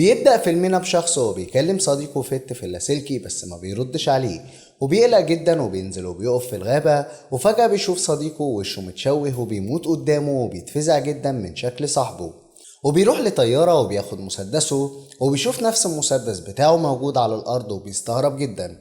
بيبدأ فيلمنا بشخص وهو بيكلم صديقه فت في اللاسلكي بس ما بيردش عليه، وبيقلق جدا وبينزل وبيقف في الغابة، وفجأة بيشوف صديقه وشه متشوه وبيموت قدامه وبيتفزع جدا من شكل صاحبه. وبيروح لطيارة وبياخد مسدسه وبيشوف نفس المسدس بتاعه موجود على الأرض وبيستغرب جدا.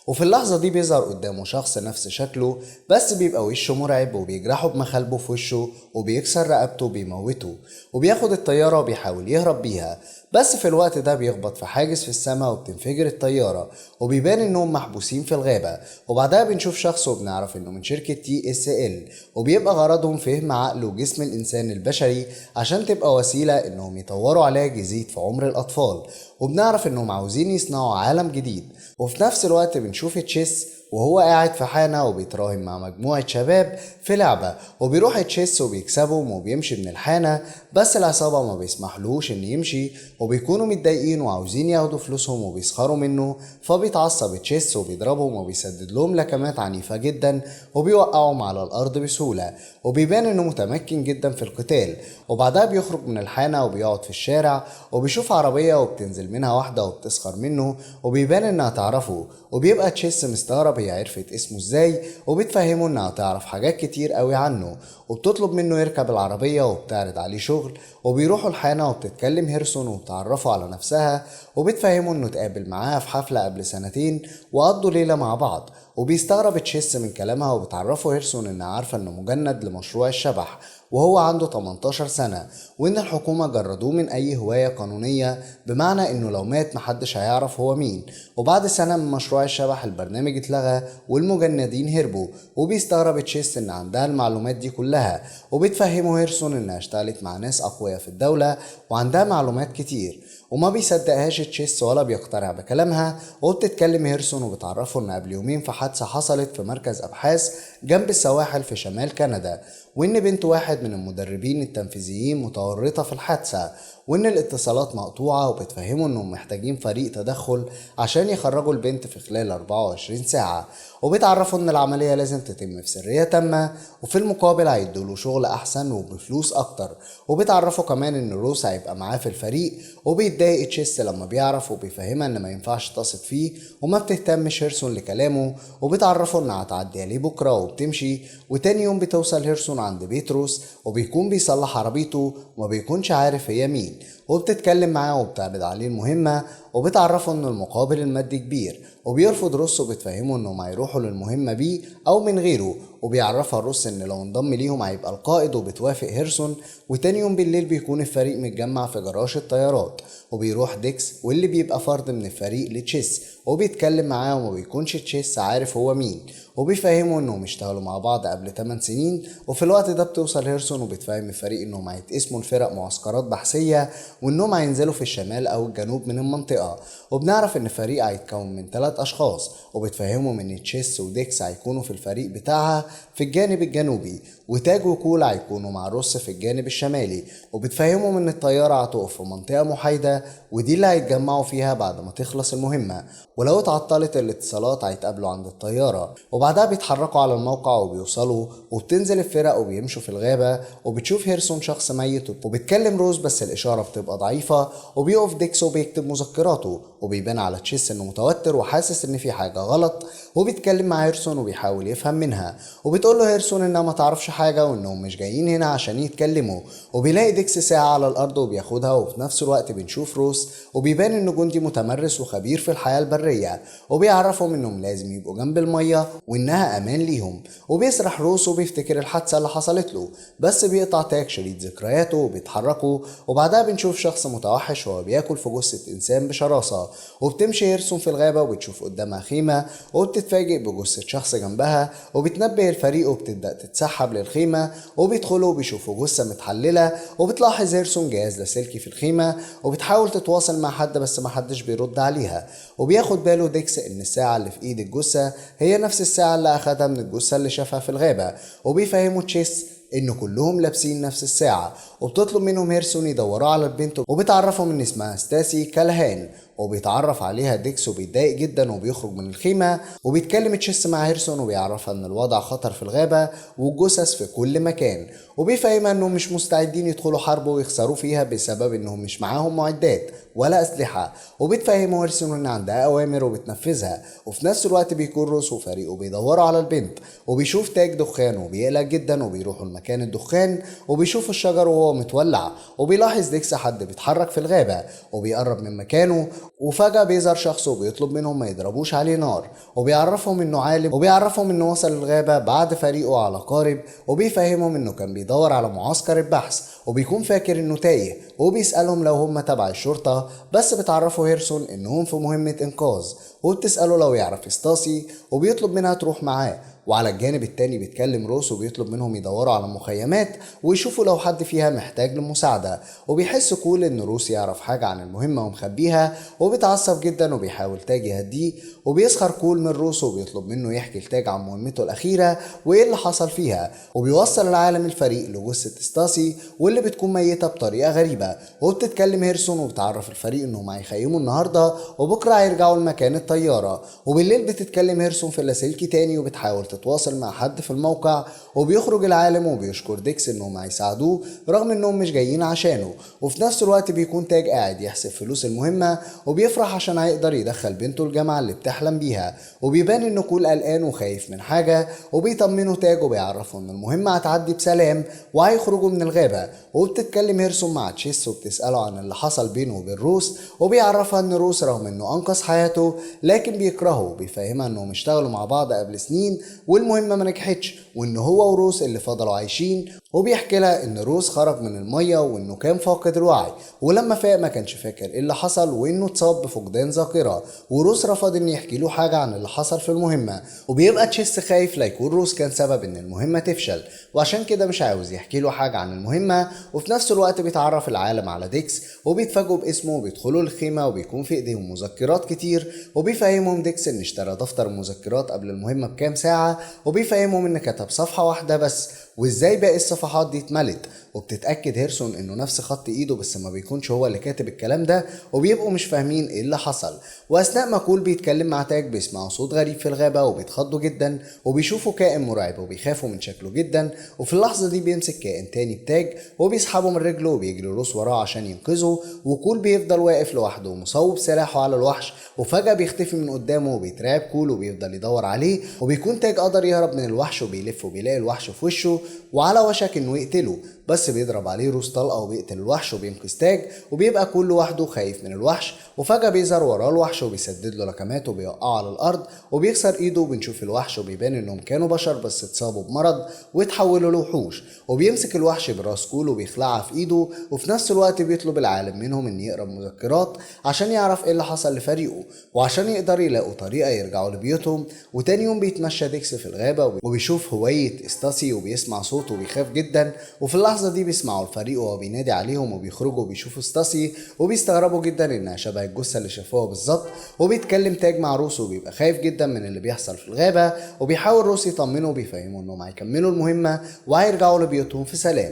وفي اللحظة دي بيظهر قدامه شخص نفس شكله بس بيبقى وشه مرعب وبيجرحه بمخالبه في وشه وبيكسر رقبته وبيموته، وبياخد الطيارة وبيحاول يهرب بيها. بس في الوقت ده بيخبط في حاجز في السماء وبتنفجر الطيارة، وبيبان انهم محبوسين في الغابة. وبعدها بنشوف شخص وبنعرف انه من شركة TSL، وبيبقى غرضهم فهم عقل وجسم الانسان البشري عشان تبقى وسيلة انهم يطوروا علاج يزيد في عمر الاطفال. وبنعرف انهم عاوزين يصنعوا عالم جديد. وفي نفس الوقت بنشوف تشيس وهو قاعد في حانة وبيتراهن مع مجموعة شباب في لعبة، وبيروح تشيس وبيكسبهم وبيمشي من الحانة، بس العصابة ما بيسمحلوش ان يمشي وبيكونوا متضايقين وعاوزين ياخدوا فلوسهم وبيسخروا منه. فبيتعصب تشيس وبيضربهم وبيسدد لهم لكمات عنيفة جدا وبيوقعهم على الارض بسهولة، وبيبان انه متمكن جدا في القتال. وبعدها بيخرج من الحانة وبيقعد في الشارع وبيشوف عربية وبتنزل منها واحدة وبتسخر منه وبيبان انها تعرفه، وبيبقى تشيس مستغرب هي عرفت اسمه ازاي، وبتفهمه انها تعرف حاجات كتير قوي عنه، وبتطلب منه يركب العربية وبتعرض عليه شغل. وبيروحوا الحانة وبتتكلم هيرسون وبتعرفه على نفسها وبتفهمه انه اتقابل معاها في حفلة قبل سنتين وقضوا ليلة مع بعض. وبيستغرب تشيس من كلامها وبتعرفه هيرسون انها عارفة انه مجند لمشروع الشبح وهو عنده 18 سنة، وإن الحكومة جردوه من أي هواية قانونية، بمعنى إنه لو مات محدش هيعرف هو مين. وبعد سنة من مشروع الشبح البرنامج اتلغى والمجندين هربوا. وبيستغرب تشيس إن عندها المعلومات دي كلها، وبتفهمه هيرسون إنها اشتغلت مع ناس أقوياء في الدولة وعندها معلومات كتير، وما بيصدقهاش تشيس ولا بيقتنع بكلامها. وبتتكلم هيرسون وبتعرفه ان قبل يومين في حادثة حصلت في مركز ابحاث جنب السواحل في شمال كندا، وان بنت واحد من المدربين التنفيذيين متورطة في الحادثة، وان الاتصالات مقطوعة. وبتفهمه انهم محتاجين فريق تدخل عشان يخرجوا البنت في خلال 24 ساعة. وبتعرفه ان العملية لازم تتم في سرية تامة، وفي المقابل هيدوله شغل احسن وبفلوس اكتر. وبتعرفه كمان ان روس هيبقى معاه في الفريق، وبيتضايق تشيس لما بيعرف وبيفهمها ان ما ينفعش تثق فيه، وما بتهتمش هيرسون لكلامه. وبتعرفه انها هتعدي عليه بكره وبتمشي. وتاني يوم بتوصل هيرسون عند بيت روس وبيكون بيصلح عربيته وما بيكونش عارف هي مين، وبتتكلم معاه وبتعرض عليه المهمة وبتعرفه ان المقابل المادي كبير. وبيرفض روس وبتفهمه انهم هيروحوا للمهمة بيه او من غيره، وبيعرفها روس ان لو انضم ليهم هيبقى القائد، وبتوافق هيرسون. وتاني يوم بالليل بيكون الفريق متجمع في جراج الطيارات، وبيروح ديكس واللي بيبقى فرد من الفريق لتشيس وبيتكلم معاه وما بيكونش تشيس عارف هو مين، وبيفهموا انهم اشتغلوا مع بعض قبل 8 سنين. وفي الوقت ده بتوصل هيرسون وبتفهم الفريق انهم هيتقسموا لفرق معسكرات بحثية وانهم هينزلوا في الشمال او الجنوب من المنطقة. وبنعرف ان الفريق هيتكون من 3 اشخاص، وبتفهمهم ان تشيس وديكس هيكونوا في الفريق بتاعها في الجانب الجنوبي، وتاج وكول هيكونوا مع روس في الجانب الشمالي. وبتفهمهم ان الطيارة هتقف في منطقة محايدة ودي اللي هيتجمعوا فيها بعد ما تخلص المهمة، ولو اتعطلت الاتصالات هيتقابلوا عند الطيارة. وبعدها بيتحركوا على الموقع وبيوصلوا، وبتنزل الفرق وبيمشوا في الغابة. وبتشوف هيرسون شخص ميت وبتكلم روز بس الإشارة بتبقى ضعيفة. وبيقف ديكس وبيكتب مذكراته، وبيبان على تشيس انه متوتر وحاسس ان في حاجة غلط. وبيتكلم مع هيرسون وبيحاول يفهم منها، وبتقول له هيرسون انها ما تعرفش حاجة وانهم مش جايين هنا عشان يتكلموا. وبيلاقي ديكس ساعة على الارض وبياخدها. وفي نفس الوقت بنشوف روس وبيبان انه جندي متمرس وخبير في الحياة البرية، وبيعرفهم انهم لازم يبقوا جنب المية وانها امان ليهم. وبيسرح روس وبيفتكر الحادثة اللي حصلت له، بس بيقطع تاج شريط ذكرياته وبيتحركوا. وبعدها بنشوف شخص متوحش وهو بياكل في جثة انسان بشراسة. وبتمشي هيرسون في الغابة وبتشوف قدامها خيمة وبتتفاجئ بجثة شخص جنبها، وبتنبه الفريق وبتبدأ تتسحب للخيمة. وبيدخلوا وبيشوفوا جثة متحللة. وبتلاحظ هيرسون جهاز لاسلكي في الخيمة وبتحاول تتواصل مع حد بس محدش بيرد عليها. وبياخد باله ديكس ان الساعة اللي في ايد الجثة هي نفس الساعة اللي اخدها من الجثة اللي شافها في الغابة. وبيفهموا تشيس ان كلهم لابسين نفس الساعة. وبتطلب منهم هيرسون يدوروا على البنت، وبتعرفهم ان اسمها ستاسي كالهان. وبيتعرف عليها ديكس وبيتضايق جدا وبيخرج من الخيمة، وبيتكلم تشيس مع هيرسون وبيعرفها ان الوضع خطر في الغابة والجثث في كل مكان، وبيفهمها انهم مش مستعدين يدخلوا حرب ويخسروا فيها بسبب انهم مش معاهم معدات ولا اسلحة، وبتفهمه هيرسون ان عندها اوامر وبتنفذها. وفي نفس الوقت بيكون روس وفريقه بيدوروا على البنت، وبيشوف تاج دخان وبيقلق جدا وبيروحوا لمكان الدخان وبيشوف الشجر وهو متولع، وبيلاحظ ديكس حد بيتحرك في الغابة وبيقرب من مكانه، وفجأة بيظهر شخص وبيطلب منهم ما يضربوش عليه نار، وبيعرفهم انه عالم وبيعرفهم انه وصل الغابة بعد فريقه على قارب، وبيفهمهم انه كان بيدور على معسكر البحث وبيكون فاكر انه تايه، وبيسألهم لو هم تبع الشرطة، بس بتعرفوا هيرسون انهم في مهمة انقاذ، وبتسأله لو يعرف استاسي وبيطلب منها تروح معاه. وعلى الجانب التاني بيتكلم روس وبيطلب منهم يدوروا على مخيمات ويشوفوا لو حد فيها محتاج للمساعدة، وبيحس كول ان روس يعرف حاجة عن المهمة ومخبيها، وبيتعصب جدا وبيحاول تاج يهديه، وبيسخر كول من روس وبيطلب منه يحكي لتاج عن مهمته الأخيرة وايه اللي حصل فيها، وبيوصل العالم الفريق لجثة استاسي واللي بتكون ميتة بطريقة غريبة، وبتتكلم هيرسون وبتعرف الفريق انهم هيخيموا النهاردة وبكرة هيرجعوا لمكان الطيارة. وبالليل بتتكلم هيرسون في اللاسلكي تاني وبتحاول تتواصل مع حد في الموقع، وبيخرج العالم وبيشكر ديكس انهم هيساعدوه رغم انهم مش جايين عشانه. وفي نفس الوقت بيكون تاج قاعد يحسب فلوس المهمة وبيفرح عشان هيقدر يدخل بنته الجامعة اللي بتحلم بيها، وبيبان ان كول قلقان وخايف من حاجة، وبيطمنه تاج وبيعرفه ان المهمة هتعدي بسلام وهيخرجوا من الغابة. وبتتكلم هيرسون مع تشيس وبتسأله عن اللي حصل بينه وبين روس، وبيعرفها ان روس رغم انه انقذ حياته لكن بيكرهه، وبيفهمها انهم اشتغلوا مع بعض قبل سنين والمهمة ما نجحتش، وان هو وروس اللي فضلوا عايشين. وبيحكي لها ان روس خرج من المية وانه كان فاقد الوعي، ولما فاق ما كانش فاكر ايه اللي حصل وانه اتصاب بفقدان ذاكرة، وروس رفض ان يحكي له حاجة عن اللي حصل في المهمة. وبيبقى تشيس خايف لا يكون روس كان سبب ان المهمة تفشل، وعشان كده مش عاوز يحكي له حاجة عن المهمة. وفي نفس الوقت بيتعرف العالم على ديكس وبيتفاجئوا باسمه وبيدخلوا الخيمة وبيكون في ايديهم مذكرات كتير، وبيفهمهم ديكس ان اشترى دفتر مذكرات قبل المهمة بكام ساعة، وبيفهمهم ان كتب صفحة واحدة بس وازاي باقي الصفحات دي اتملت. وبتتأكد هيرسون انه نفس خط ايده بس ما بيكونش هو اللي كاتب الكلام ده، وبيبقوا مش فاهمين ايه اللي حصل. واثناء ما كول بيتكلم مع تاج بيسمعوا صوت غريب في الغابة وبيتخضوا جدا وبيشوفوا كائن مرعب وبيخافوا من شكله جدا. وفي اللحظة دي بيمسك كائن تاني بتاج وبيسحبه من رجله وبيجري روس وراه عشان ينقذه، وكول بيفضل واقف لوحده ومصوب سلاحه على الوحش، وفجأة بيختفي من قدامه وبيترعب كول وبيفضل يدور عليه. وبيكون تاج قدر يهرب من الوحش وبيلف وبيلاقي الوحش في وشه وعلى وشك انه يقتله، بس بيضرب عليه روس طلقه وبيقتل الوحش وبينقذ تاج، وبيبقى كل لوحده خايف من الوحش. وفجأة بيظهر وراه الوحش وبيسدد له لكمات وبيوقعه على الارض وبيكسر ايده، وبنشوف الوحش وبيبان انهم كانوا بشر بس اتصابوا بمرض وتحولوا لوحوش. وبيمسك الوحش براس كول وبيخلعها في ايده، وفي نفس الوقت بيطلب العالم منهم ان يقرا مذكرات عشان يعرف ايه اللي حصل لفريقه وعشان يقدر يلاقوا طريقه يرجعوا لبيوتهم. وتاني يوم بيتمشى ديكس في الغابه وبيشوف هوية استاسي وبيسمع صوته وبيخاف جدا. وفي اللحظه دي بيسمعوا الفريق وهو بينادي عليهم وبيخرجوا وبيشوفوا استاسي وبيستغربوا جدا انها شبه الجثه اللي شافوها بالظبط. وبيتكلم تاج مع روس وبيبقى خايف جدا من اللي بيحصل في الغابه، وبيحاول روس يطمنه وبيفهمه انهم هيكملوا المهمه وهيرجعوا لبيوتهم في سلام.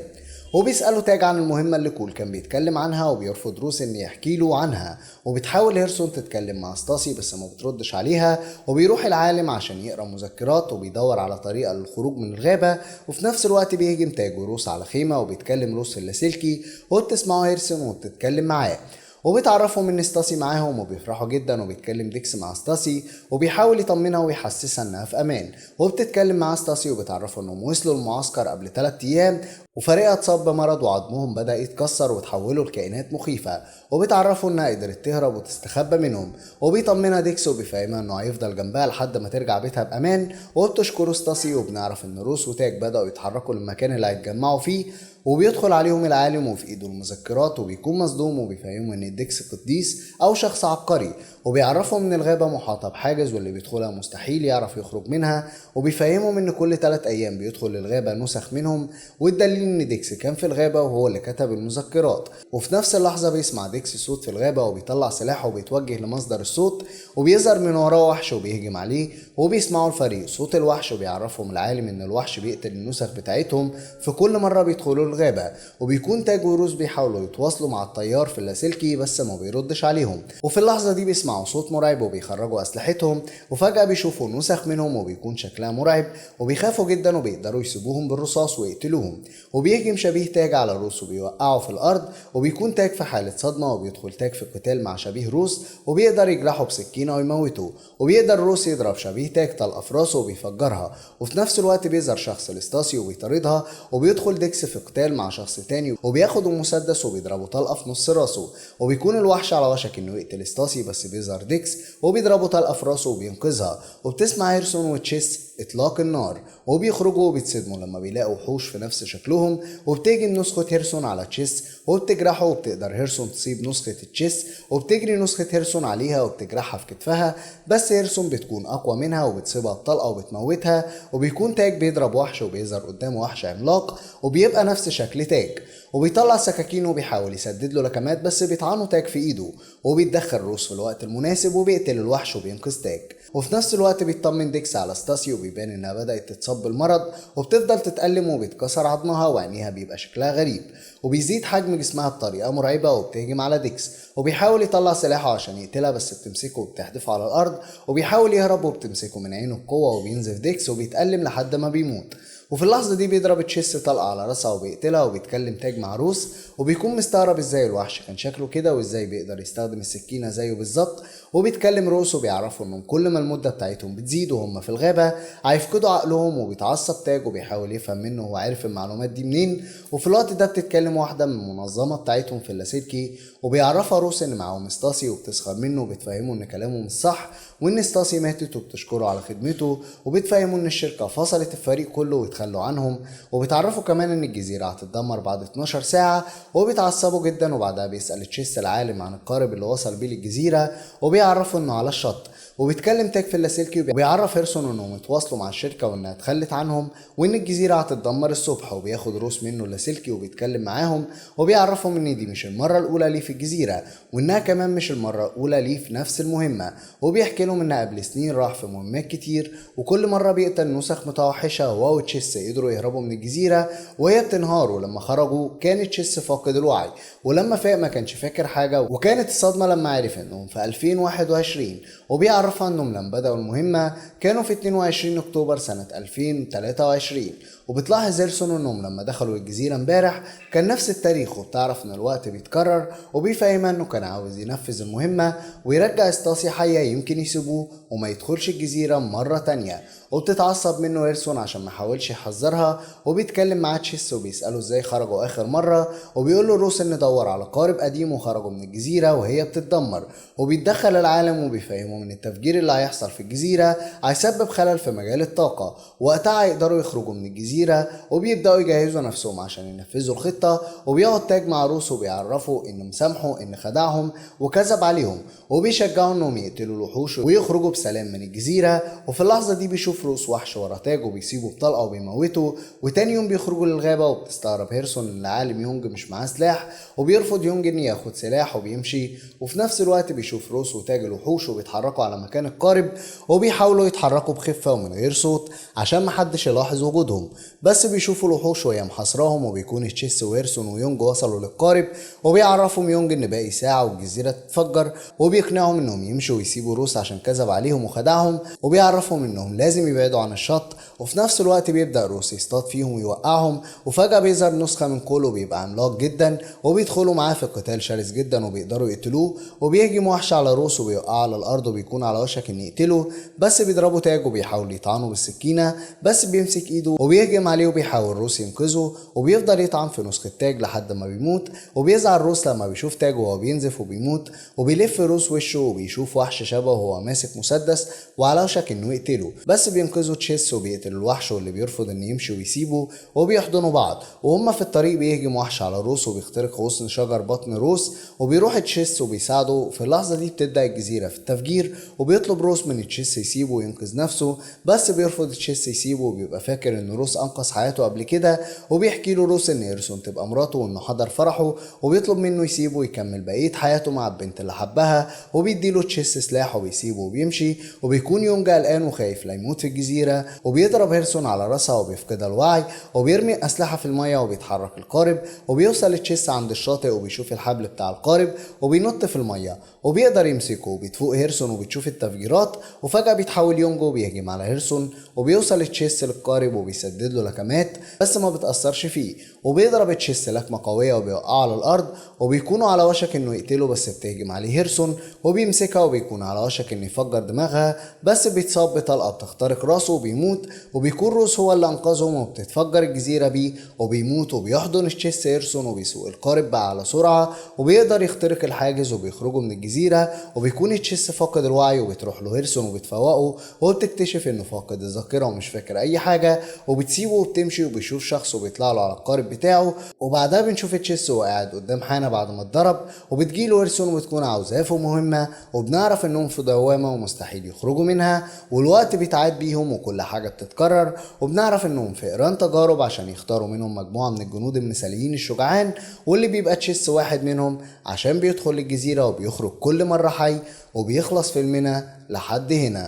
وبيسأله تاج عن المهمة اللي كول كان بيتكلم عنها، وبيرفض روس ان يحكي له عنها. وبتحاول هيرسون تتكلم مع ستاسي بس ما بتردش عليها، وبيروح العالم عشان يقرا مذكرات وبيدور على طريقة للخروج من الغابة. وفي نفس الوقت بيهجم تاج وروس على خيمة وبيتكلم روس في اللاسلكي وبتسمعه هيرسون وبتتكلم معاه، وبيتعرفهم ان ستاسي معاهم وبيفرحوا جدا. وبيتكلم ديكس مع ستاسي وبيحاول يطمنها ويحسسها انها في امان، وبتتكلم مع ستاسي وبتعرفه انهم وصلوا المعسكر قبل 3 ايام وفريقها اتصاب بمرض وعظمهم بدأ يتكسر وتحولوا لكائنات مخيفة، وبتعرفوا انها قدرت تهرب وتستخبى منهم. وبيطمنها ديكس وبيفهمها انه هيفضل جنبها لحد ما ترجع بيتها بامان، وبتشكر ستاسي. وبنعرف ان روس وتاج بدأوا يتحركوا للمكان اللي هيتجمعوا فيه، وبيدخل عليهم العالم وفي ايده المذكرات وبيكون مصدوم وبيفهمهم ان ديكس قديس او شخص عبقري، وبيعرفهم ان الغابة محاطة بحاجز واللي بيدخلها مستحيل يعرف يخرج منها، وبيفهمهم ان كل 3 ايام بيدخل للغابة نسخ منهم، والدليل ان ديكس كان في الغابة وهو اللي كتب المذكرات. وفي نفس اللحظة بيسمع ديكس صوت في الغابة وبيطلع سلاحه وبيتوجه لمصدر الصوت، وبيظهر من وراه وحش وبيهجم عليه، وبيسمعوا الفريق صوت الوحش وبيعرفهم العالم ان الوحش بيقتل النسخ بتاعتهم في كل مرة بيدخلوا الغابة. وبيكون تاج وروس بيحاولوا يتواصلوا مع الطيار في اللاسلكي بس ما بيردش عليهم، وفي اللحظة دي بيسمعوا صوت مرعب وبيخرجوا أسلحتهم، وفجأة بيشوفوا نسخ منهم وبيكون شكلها مرعب وبيخافوا جدا وبيقدروا يسيبوهم بالرصاص ويقتلوهم. وبيهجم شبيه تاج على روس وبيوقعه في الأرض، وبيكون تاج في حالة صدمة وبيدخل تاج في قتال مع شبيه روس وبيقدر يجرحه بسكينة ويموته. وبيقدر روس يضرب شبيه تاج طلقة في راسه وبيفجرها، وفي نفس الوقت بيظهر شخص الاستاسي وبيطاردها، وبيدخل ديكس في قتال مع شخص تاني وبياخد المسدس وبيضربه طلقة في نص راسه. وبيكون الوحش على وشك انه يقتل ستاسي بس بيظهر ديكس وبيضربه طلقة في راسه وبينقذها. وبتسمع هيرسون وتشيس اطلاق النار وبيخرجوا وبيتصدموا لما بيلاقوا وحوش في نفس شكلهم، وبتهجم نسخة هيرسون على تشيس وبتجرحه، وبتقدر هيرسون تصيب نسخة تشيس وبتجري نسخة هيرسون عليها وبتجرحها في كتفها، بس هيرسون بتكون اقوى منها وبتصيبها بطلقة وبتموتها. وبيكون تاج بيضرب وحش وبيظهر قدامه وحش عملاق وبيبقى نفس شكل تاج، وبيطلع سكاكين وبيحاول يسدد له لكمات بس بيطعنه تاج في ايده، وبيتدخل روس في الوقت المناسب وبيقتل الوحش وبينقذ تاج. وفي نفس الوقت بيطمن ديكس على ستاسي وبيبان انها بدأت تتصاب بالمرض وبتفضل تتألم وبيتكسر عظمها وعينيها بيبقى شكلها غريب، وبيزيد حجم جسمها بطريقة مرعبة وبتهجم على ديكس، وبيحاول يطلع سلاحه عشان يقتلها بس بتمسكه وبتحدفه على الأرض، وبيحاول يهرب وبتمسكه من عينه بقوة وبينزف ديكس وبيتألم لحد ما بيموت. وفي اللحظة دي بيضرب تشيس طلقة على راسها وبيقتلها، وبيتكلم تاج مع روس وبيكون مستغرب ازاي الوحش كان شكله كده وازاي بيقدر يستخدم السكينة زيه بالظبط. وبيتكلم روس وبيعرفوا انهم كل ما المدة بتاعتهم بتزيد وهم في الغابة هيفقدوا عقلهم، وبيتعصب تاج وبيحاول يفهم منه هو عارف المعلومات دي منين. وفي الوقت ده بتتكلم واحدة من المنظمة بتاعتهم في اللاسلكي وبيعرفها روس ان معاهم ستاسي وبتسخر منه وبتفهمه ان كلامه مش صح وان ستاسي ماتت وبتشكره على خدمته، وبتفهمه ان الشركة فصلت الفريق كله وتخلوا عنهم، وبتعرفوا كمان ان الجزيرة هتتدمر بعد 12 ساعة. وبيتعصبوا جدا وبعدها بيسأل تشيس العالم عن القارب اللي وصل بيه للجزيرة وبيعرفوا انه على الشط. وبيتكلم تاج في اللاسلكي وبيعرف هيرسون انهم اتواصلوا مع الشركة وانها اتخلت عنهم وان الجزيرة هتتدمر الصبح، وبياخد روس منه اللاسلكي وبيتكلم معاهم وبيعرفهم ان دي مش المرة الاولى ليه في الجزيرة وانها كمان مش المرة الاولى ليه في نفس المهمة، وبيحكي لهم ان قبل سنين راح في مهمات كتير وكل مرة بيقتل نسخ متوحشة هو وتشيس قدروا يهربوا من الجزيرة وهي بتنهار. ولما خرجوا كان تشيس فاقد الوعي، ولما فاق ما كانش فاكر حاجة، وكانت الصدمة لما عرف انهم في 2021. وبيعرفها انهم لما بدأوا المهمة كانوا في 22 اكتوبر سنة 2023. وبتلاحظ هيرسون انهم لما دخلوا الجزيرة امبارح كان نفس التاريخ، وبتعرف ان الوقت بيتكرر، وبيفهمها انه كان عاوز ينفذ المهمة ويرجع ستاسي حية يمكن يسيبوه وما يدخلش الجزيرة مرة تانية. وبتتعصب منه هيرسون عشان ما حاولش يحذرها، وبيتكلم مع تشيس وبيسأله ازاي خرجوا اخر مرة، وبيقول له روس ان دور على قارب قديم وخرجوا من الجزيرة وهي بتتدمر. وبيتدخل العالم وبيفهمهم ان التفجير اللي هيحصل في الجزيرة هيسبب خلل في مجال الطاقة، وقتها يقدروا يخرجوا من الجزيرة، وبيبدأوا يجهزوا نفسهم عشان ينفذوا الخطة. وبيقعد تاج مع روس وبيعرفوا ان مسامحه ان خدعهم وكذب عليهم، وبيشجعوا انهم يقتلوا الوحوش ويخرجوا بسلام من الجزيرة. وفي اللحظة دي بيشوف روس وحش ورا تاج وبيسيبه بطلقة وبيموته. وتاني يوم بيخرجوا للغابة، وبتستغرب هيرسون ان العالم يونج مش معاه سلاح، وبيرفض يونج ان ياخد سلاح وبيمشي. وفي نفس الوقت بيشوف روس وتاج الوحوش وبيتحركوا على مكان القارب، وبيحاولوا يتحركوا بخفة ومن غير صوت عشان محدش يلاحظ وجودهم، بس بيشوفوا الوحوش وهي محاصراهم. وبيكون تشيس وهيرسون ويونج وصلوا للقارب، وبيعرفهم يونج ان باقي ساعة والجزيرة تتفجر، وبيقنعهم انهم يمشوا ويسيبوا روس عشان كذب عليهم وخدعهم، وبيعرفهم انهم لازم يبعدوا عن الشط. وفي نفس الوقت بيبدأ روس يصطاد فيهم ويوقعهم، وفجأة بيظهر نسخة من كولو بيبقى عملاق جدا، وبيدخلوا معاه في قتال شرس جدا وبيقدروا يقتلوه. وبيهجم وحش على روس وبيوقعه على الارض وبيكون على وشك ان يقتله، بس بيضربه تاج وبيحاول يطعنه بالسكينة، بس بيمسك ايده وبيهجم عليه وبيحاول روس ينقذه، وبيفضل يطعن في نسخة تاج لحد ما بيموت. وبيزعل روس لما بيشوف تاج وهو بينزف وبيموت، وبيلف روس وشه وبيشوف وحش شبهه وهو ماسك مسدس وعلى وشك انه يقتله، بس بينقذه تشيس وبيقتل الوحش واللي بيرفض انه يمشي ويسيبه، وبيحضنوا بعض. وهما في الطريق بيهجم وحش على روس وبيخترق غصن شجر بطن روس، وبيروح تشيس وبيساعده. في اللحظة دي بتبدأ الجزيرة في التفجير، وبيطلب روس من تشيس يسيبه وينقذ نفسه، بس بيرفض تشيس يسيبه وبيبقى فاكر ان روس انقذ حياته قبل كده. وبيحكي له روس ان إيرسون تبقى مراته وانه حضر فرحه، وبيطلب منه يسيبه ويكمل بقية حياته مع البنت اللي حبها، وبيديله تشيس سلاح وبيسيبه وبيمشي. وبيكون يونجا قلقان وخايف لا يموت في الجزيرة، وبيضرب هيرسون على راسها وبيفقدها الوعي، وبيرمي أسلحة في المية وبيتحرك القارب، وبيوصل تشيس عند الشاطئ وبيشوف الحبل بتاع القارب وبينط في المية وبيقدر يمسكه، وبيتفوق هيرسون وبتشوف التفجيرات. وفجأة بيتحول يونجو وبيهجم على هيرسون، وبيوصل تشيس للقارب وبيسدد له لكمات بس ما بتأثرش فيه، وبيضرب تشيس لكمة قوية وبيوقعه على الأرض. وبيكونوا على وشك انه يقتله، بس بتهجم عليه هيرسون وبيمسكها، وبيكون على وشك انه يفجر دماغها، بس بيتصاب بطلقة بتخترق راسه وبيموت. وبيكون روس هو اللي انقذهم، وبتتفجر الجزيرة بيه وبيموت. وبيحضن تشيس هيرسون وبيسوق القارب بقى على سرعة، وبيقدر يخترق الحاجز وبيخرجوا من الجزيرة. وبيكون تشيس فاقد الوعي، وبتروح له هيرسون وبتفوقه، وبتكتشف انه فاقد الذاكرة ومش فاكر اي حاجة، وبتسيبه وبتمشي. وبيشوف شخص وبيطلع له على القارب بتاعه، وبعدها بنشوف تشيس وهو قاعد قدام حانة بعد ما اتضرب، وبتجيله هيرسون وبتكون عاوزاه في مهمة، وبنعرف انهم في دوامة ومستحيل يخرجوا منها، والوقت بيتعاد بيهم وكل حاجة بتتكرر. وبنعرف انهم في ايران تجارب عشان يختاروا منهم مجموعة من الجنود المثاليين الشجعان، واللي بيبقى تشيس واحد منهم، عشان بيدخل الجزيرة وبيخرج كل مرة حي. وبيخلص فيلمنا لحد هنا.